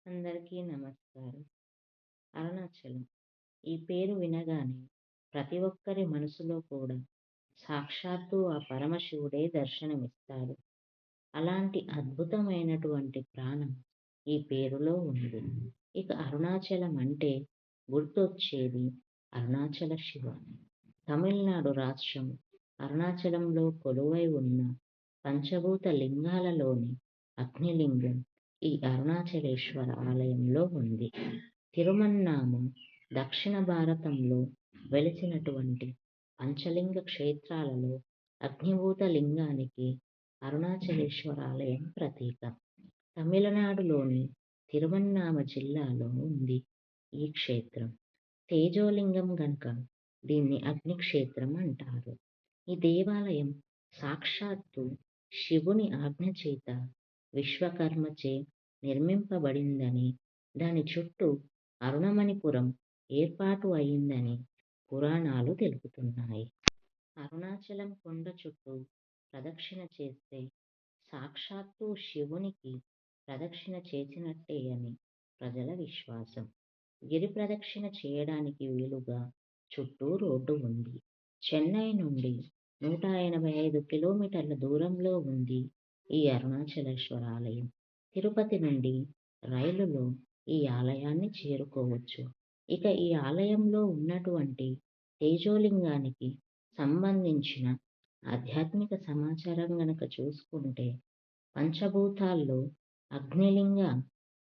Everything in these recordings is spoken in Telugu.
అందరికీ నమస్కారం. అరుణాచలం ఈ పేరు వినగానే ప్రతి ఒక్కరి మనసులో కూడా సాక్షాత్తు ఆ పరమశివుడే దర్శనమిస్తాడు. అలాంటి అద్భుతమైనటువంటి ప్రాణం ఈ పేరులో ఉంది. ఇక అరుణాచలం అంటే గుర్తొచ్చేది అరుణాచల శివ. తమిళనాడు రాష్ట్రం అరుణాచలంలో కొలువై ఉన్న పంచభూత లింగాలలోని అగ్నిలింగం ఈ అరుణాచలేశ్వర ఆలయంలో ఉంది. తిరుమన్నామం దక్షిణ భారతంలో వెలిసినటువంటి పంచలింగ క్షేత్రాలలో అగ్నిభూత లింగానికి అరుణాచలేశ్వర ఆలయం ప్రతీక. తమిళనాడులోని తిరువన్నామ జిల్లాలో ఉంది ఈ క్షేత్రం. తేజోలింగం గనుక దీన్ని అగ్నిక్షేత్రం అంటారు. ఈ దేవాలయం సాక్షాత్తు శివుని ఆజ్ఞ చేత విశ్వకర్మచే నిర్మింపబడిందని, దాని చుట్టూ అరుణమణిపురం ఏర్పాటు అయిందని పురాణాలు తెలుపుతున్నాయి. అరుణాచలం కొండ చుట్టూ ప్రదక్షిణ చేస్తే సాక్షాత్తు శివునికి ప్రదక్షిణ చేసినట్టే అని ప్రజల విశ్వాసం. గిరి ప్రదక్షిణ చేయడానికి వీలుగా చుట్టూ రోడ్డు ఉంది. చెన్నై నుండి 185 కిలోమీటర్ల దూరంలో ఉంది ఈ అరుణాచలేశ్వర ఆలయం. తిరుపతి నుండి రైలులో ఈ ఆలయాన్ని చేరుకోవచ్చు. ఇక ఈ ఆలయంలో ఉన్నటువంటి తేజోలింగానికి సంబంధించిన ఆధ్యాత్మిక సమాచారం గనక చూసుకుంటే, పంచభూతాల్లో అగ్నిలింగ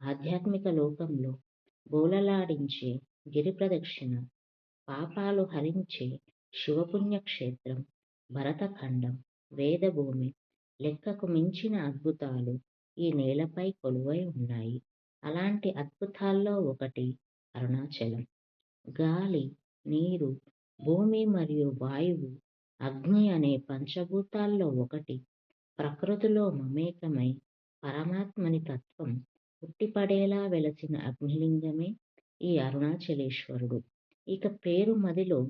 ఆధ్యాత్మిక లోకంలో బోలలాడించే గిరి ప్రదక్షిణ, పాపాలు హరించే శివపుణ్యక్షేత్రం, భరతఖండం, వేదభూమి, లెక్కకు మించిన అద్భుతాలు ఈ నేలపై కొలువై ఉన్నాయి. అలాంటి అద్భుతాల్లో ఒకటి అరుణాచలం. గాలి, నీరు, భూమి మరియు వాయువు, అగ్ని అనే పంచభూతాల్లో ఒకటి ప్రకృతిలో మమేకమై పరమాత్మని తత్వం ఉట్టిపడేలా వెలసిన అగ్నిలింగమే ఈ అరుణాచలేశ్వరుడు. ఇక పేరు మదిలో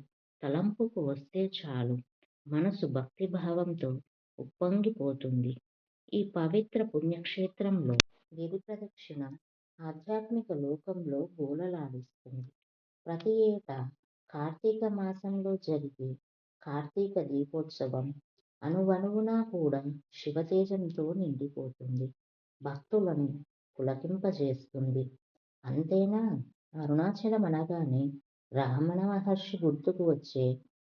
తలంపుకు వస్తే చాలు, మనసు భక్తిభావంతో ఉప్పొంగిపోతుంది. ఈ పవిత్ర పుణ్యక్షేత్రంలో గిరి ప్రదక్షిణ ఆధ్యాత్మిక లోకంలో బోలలాడిస్తుంది. ప్రతి ఏటా కార్తీక మాసంలో జరిగే కార్తీక దీపోత్సవం అణువణువునా కూడా శివతేజంతో నిండిపోతుంది. భక్తులను పులకింపజేస్తుంది. అంతేనా, అరుణాచలం అనగానే రమణ మహర్షి గుర్తుకు వచ్చే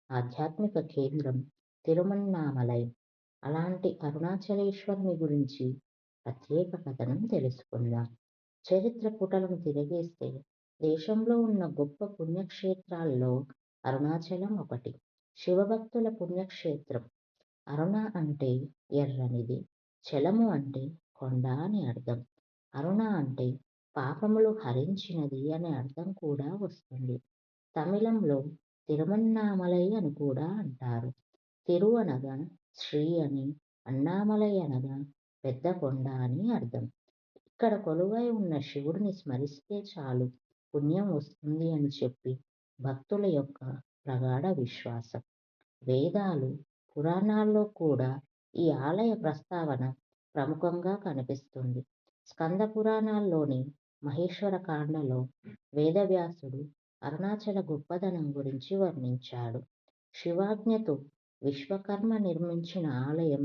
ఆధ్యాత్మిక కేంద్రం తిరుమన్నామలై. అలాంటి అరుణాచలేశ్వరుని గురించి ప్రత్యేక కథనం తెలుసుకుందాం. చరిత్ర పుటలను తిరిగేస్తే దేశంలో ఉన్న గొప్ప పుణ్యక్షేత్రాల్లో అరుణాచలం ఒకటి. శివభక్తుల పుణ్యక్షేత్రం. అరుణ అంటే ఎర్రనిది, చలము అంటే కొండ అని అర్థం. అరుణ అంటే పాపములు హరించినది అనే అర్థం కూడా వస్తుంది. తమిళంలో తిరుమన్నామలై అని కూడా అంటారు. తిరు అనగా శ్రీ అని, అన్నామలై అనగా పెద్ద కొండ అని అర్థం. ఇక్కడ కొలువై ఉన్న శివుడిని స్మరిస్తే చాలు పుణ్యం వస్తుంది అని చెప్పి భక్తుల యొక్క ప్రగాఢ విశ్వాసం. వేదాలు, పురాణాల్లో కూడా ఈ ఆలయ ప్రస్తావన ప్రముఖంగా కనిపిస్తుంది. స్కంద పురాణాల్లోని మహేశ్వర కాండలో వేదవ్యాసుడు అరుణాచల గొప్పదనం గురించి వర్ణించాడు. శివాజ్ఞతో విశ్వకర్మ నిర్మించిన ఆలయం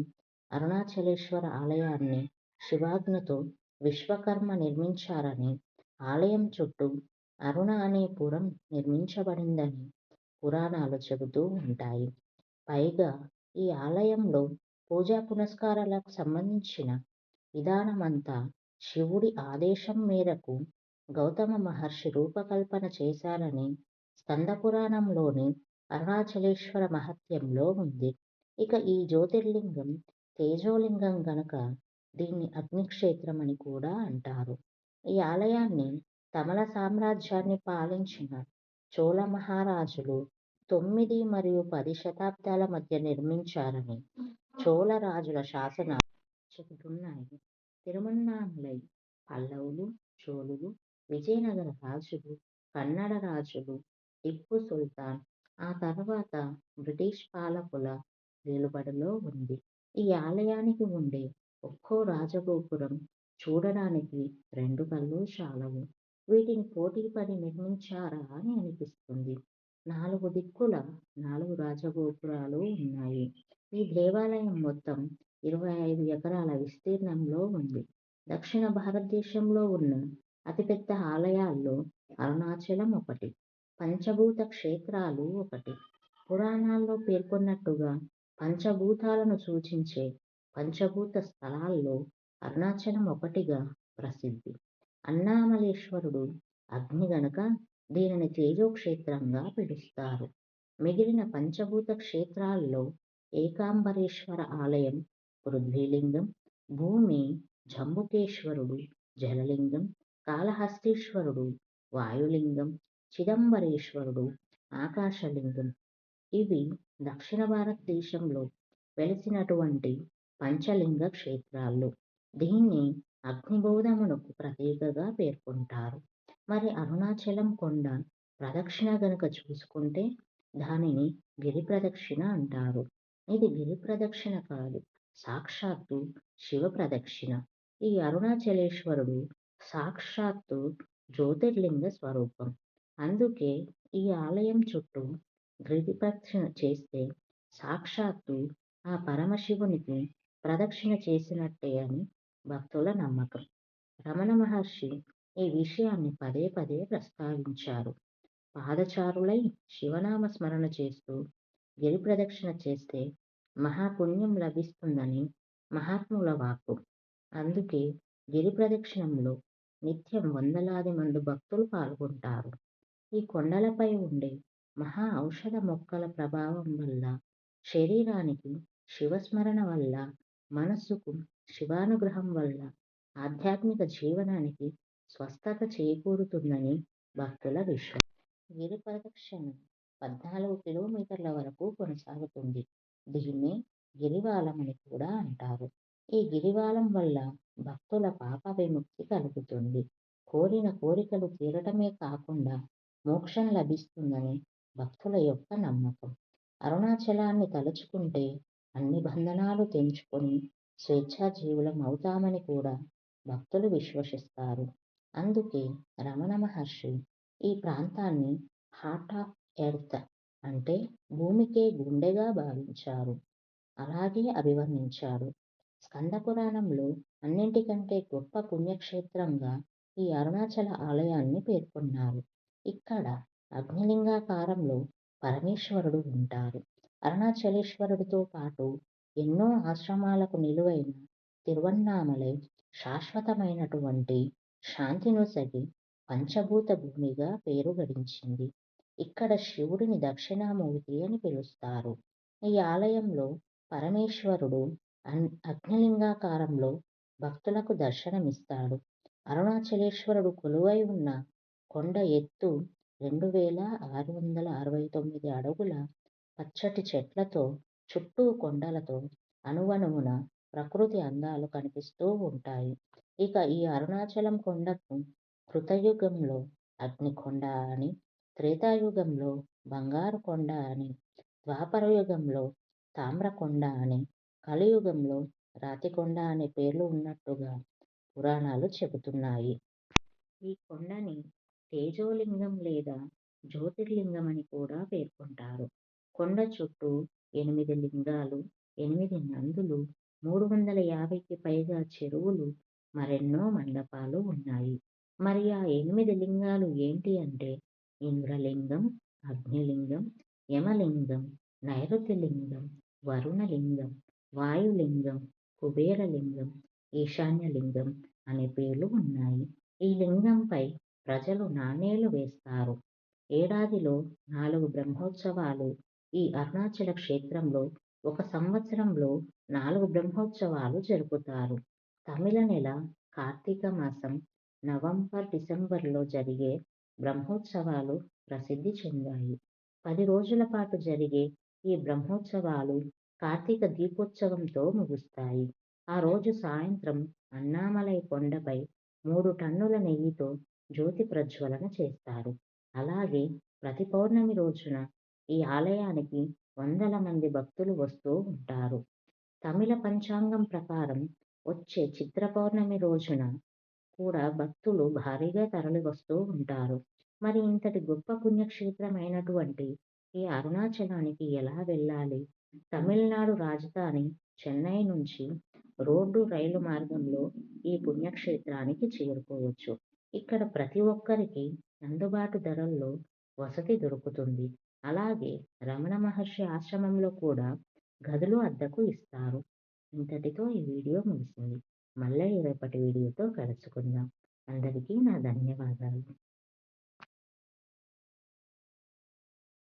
అరుణాచలేశ్వర ఆలయాన్ని శివాజ్ఞతో విశ్వకర్మ నిర్మించారని, ఆలయం చుట్టూ అరుణ అనే పురం నిర్మించబడిందని పురాణాలు చెబుతూ ఉంటాయి. పైగా ఈ ఆలయంలో పూజా పునస్కారాలకు సంబంధించిన విధానమంతా శివుడి ఆదేశం మేరకు గౌతమ మహర్షి రూపకల్పన చేశారని స్కంద పురాణంలోని అరుణాచలేశ్వర మహత్యంలో ఉంది. ఇక ఈ జ్యోతిర్లింగం తేజోలింగం గనక దీన్ని అగ్నిక్షేత్రం అని కూడా అంటారు. ఈ ఆలయాన్ని తమిళ సామ్రాజ్యాన్ని పాలించిన చోళ మహారాజులు 9 మరియు 10 శతాబ్దాల మధ్య నిర్మించారని చోళ రాజుల శాసనాలు చెబుతున్నాయి. తిరుమన్నామలై పల్లవులు, చోళులు, విజయనగర రాజులు, కన్నడ రాజులు, టిప్పు సుల్తాన్, ఆ తర్వాత బ్రిటిష్ పాలకుల ఏలుబడిలో ఉంది. ఈ ఆలయానికి ఉండే ఒక్కో రాజగోపురం చూడడానికి 2 కళ్ళు చాలవు. వీటిని పోటీపడి నిర్మించారా అని అనిపిస్తుంది. 4 దిక్కుల 4 రాజగోపురాలు ఉన్నాయి. ఈ దేవాలయం మొత్తం 25 ఎకరాల విస్తీర్ణంలో ఉంది. దక్షిణ భారతదేశంలో ఉన్న అతిపెద్ద ఆలయాల్లో అరుణాచలం ఒకటి. పంచభూత క్షేత్రాలు ఒకటి. పురాణాల్లో పేర్కొన్నట్టుగా పంచభూతాలను సూచించే పంచభూత స్థలాల్లో అరుణాచలం ఒకటిగా ప్రసిద్ధి. అన్నామలేశ్వరుడు అగ్ని గనుక దీనిని తేజోక్షేత్రంగా పిలుస్తారు. మిగిలిన పంచభూత క్షేత్రాల్లో ఏకాంబరేశ్వర ఆలయం పృథ్వీలింగం, భూమి జంబుకేశ్వరుడు జలలింగం, కాళహస్తీశ్వరుడు వాయులింగం, చిదంబరేశ్వరుడు ఆకాశలింగం. ఇవి దక్షిణ భారతదేశంలో వెలిసినటువంటి పంచలింగ క్షేత్రాలు. దీన్ని అగ్నిబోధమునకు ప్రతీకగా పేర్కొంటారు. మరి అరుణాచలం కొండ ప్రదక్షిణ గనుక చూసుకుంటే దానిని గిరి ప్రదక్షిణ అంటారు. ఇది గిరి ప్రదక్షిణ కాదు, సాక్షాత్తు శివ ప్రదక్షిణ. ఈ అరుణాచలేశ్వరుడు సాక్షాత్తు జ్యోతిర్లింగ స్వరూపం. అందుకే ఈ ఆలయం చుట్టూ గిరి ప్రదక్షిణ చేస్తే సాక్షాత్తు ఆ పరమశివునికి ప్రదక్షిణ చేసినట్టే అని భక్తుల నమ్మకం. రమణ మహర్షి ఈ విషయాన్ని పదే పదే ప్రస్తావించారు. పాదచారులై శివనామ స్మరణ చేస్తూ గిరి ప్రదక్షిణ చేస్తే మహాపుణ్యం లభిస్తుందని మహాత్ముల వాక్కు. అందుకే గిరి ప్రదక్షిణంలో నిత్యం వందలాది మంది భక్తులు పాల్గొంటారు. ఈ కొండలపై ఉండే మహా ఔషధ మొక్కల ప్రభావం వల్ల, శరీరానికి శివస్మరణ వల్ల, మనస్సుకు శివానుగ్రహం వల్ల ఆధ్యాత్మిక జీవనానికి స్వస్థత చేకూరుతుందని భక్తుల విశ్వాసం. గిరి ప్రదక్షిణ 14 కిలోమీటర్ల వరకు కొనసాగుతుంది. దీన్నే గిరివాలం అని కూడా అంటారు. ఈ గిరివాలం వల్ల భక్తుల పాప విముక్తి కలుగుతుంది. కోరిన కోరికలు తీరటమే కాకుండా మోక్షం లభిస్తుందని భక్తుల యొక్క నమ్మకం. అరుణాచలాన్ని తలుచుకుంటే అన్ని బంధనాలు తెంచుకొని స్వేచ్ఛాజీవులం అవుతామని కూడా భక్తులు విశ్వసిస్తారు. అందుకే రమణ మహర్షి ఈ ప్రాంతాన్ని హార్ట్ ఆఫ్ ఎర్త్ అంటే భూమికే గుండెగా భావించారు. అలాగే అభివర్ణించారు. స్కంద పురాణంలో అన్నింటికంటే గొప్ప పుణ్యక్షేత్రంగా ఈ అరుణాచల ఆలయాన్ని పేర్కొన్నారు. ఇక్కడ అగ్నిలింగాకారంలో పరమేశ్వరుడు ఉంటారు. అరుణాచలేశ్వరుడితో పాటు ఎన్నో ఆశ్రమాలకు నిలువైన తిరువన్నామలై శాశ్వతమైనటువంటి శాంతినొసగి పంచభూత భూమిగా పేరు గడించింది. ఇక్కడ శివుడిని దక్షిణామూర్తి అని పిలుస్తారు. ఈ ఆలయంలో పరమేశ్వరుడు అగ్నిలింగాకారంలో భక్తులకు దర్శనమిస్తాడు. అరుణాచలేశ్వరుడు కొలువై ఉన్న కొండ ఎత్తు 2669 అడుగుల పచ్చటి చెట్లతో, చుట్టూ కొండలతో అణువణువున ప్రకృతి అందాలు కనిపిస్తూ ఉంటాయి. ఇక ఈ అరుణాచలం కొండకు కృతయుగంలో అగ్నికొండ అని, త్రేతాయుగంలో బంగారు కొండ అని, ద్వాపరయుగంలో తామ్రకొండ అని, కలియుగంలో రాతికొండ అనే పేర్లు ఉన్నట్టుగా పురాణాలు చెబుతున్నాయి. ఈ కొండని తేజోలింగం లేదా జ్యోతిర్లింగం అని కూడా పేర్కొంటారు. కొండ చుట్టూ 8 లింగాలు, 8 నందులు, 350కి పైగా చెరువులు, మరెన్నో మండపాలు ఉన్నాయి. మరి ఆ 8 లింగాలు ఏంటి అంటే ఇంద్రలింగం, అగ్నిలింగం, యమలింగం, నైరుతిలింగం, వరుణలింగం, వాయులింగం, కుబేరలింగం, ఈశాన్యలింగం అనే పేర్లు ఉన్నాయి. ఈ లింగంపై ప్రజలు నాణేలు వేస్తారు. ఏడాదిలో 4 బ్రహ్మోత్సవాలు ఈ అరుణాచల క్షేత్రంలో ఒక సంవత్సరంలో 4 బ్రహ్మోత్సవాలు జరుపుతారు. తమిళ నెల కార్తీక మాసం నవంబర్, డిసెంబర్లో జరిగే బ్రహ్మోత్సవాలు ప్రసిద్ధి చెందాయి. 10 రోజుల పాటు జరిగే ఈ బ్రహ్మోత్సవాలు కార్తీక దీపోత్సవంతో ముగుస్తాయి. ఆ రోజు సాయంత్రం అన్నామలై కొండపై 3 టన్నుల నెయ్యితో జ్యోతి ప్రజ్వలన చేస్తారు. అలాగే ప్రతి పౌర్ణమి రోజున ఈ ఆలయానికి వందల మంది భక్తులు వస్తూ ఉంటారు. తమిళ పంచాంగం ప్రకారం వచ్చే చిత్ర పౌర్ణమి రోజున కూడా భక్తులు భారీగా తరలివస్తూ ఉంటారు. మరి ఇంతటి గొప్ప పుణ్యక్షేత్రమైనటువంటి ఈ అరుణాచలానికి ఎలా వెళ్ళాలి? తమిళనాడు రాజధాని చెన్నై నుంచి రోడ్డు, రైలు మార్గంలో ఈ పుణ్యక్షేత్రానికి చేరుకోవచ్చు. ఇక్కడ ప్రతి ఒక్కరికి అందుబాటు ధరల్లో వసతి దొరుకుతుంది. అలాగే రమణ మహర్షి ఆశ్రమంలో కూడా గదులు అద్దెకు ఇస్తారు. ఇంతటితో ఈ వీడియో ముగిసింది. మళ్ళీ రేపటి వీడియోతో కలుసుకుందాం. అందరికీ నా ధన్యవాదాలు.